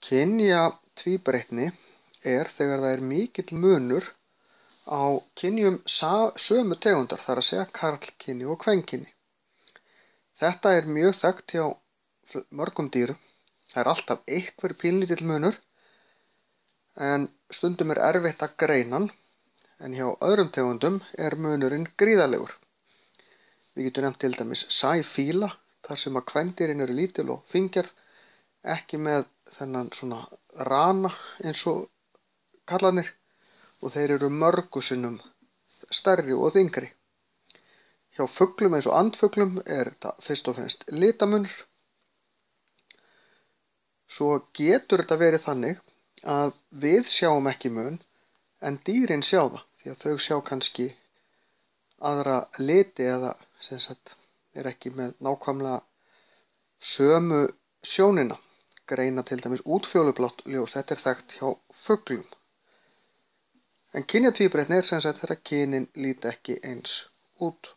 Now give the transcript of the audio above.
Kynjatvíbreytni er þegar það er mikill munur á kynjum sömu tegundar, það er að segja karlkyni og kvenkyni. Þetta er mjög þekkt hjá mörgum dýrum. Það er alltaf einhver pínlítill munur en stundum er erfitt að greina hann, en hjá öðrum tegundum er munurinn gríðarlegur. Við getum nefnt til dæmis sæfíla, þar sem að kvendýrin eru lítil og fíngerð, ekki með þennan svona rana eins og kallarnir, og þeir eru mörgu sinnum stærri og þyngri. Hjá fuglum eins og andfuglum er þetta fyrst og fremst litamunur. Svo getur þetta verið þannig að við sjáum ekki mun en dýrin sjá það, því að þau sjá kannski aðra liti eða sem sagt er ekki með nákvæmlega sömu sjónina. Greina til dæmis útfjólublátt ljós, þetta er þekkt hjá fuglum. En kynjatvíbreytni er sem sagt þegar kynin líta ekki eins út.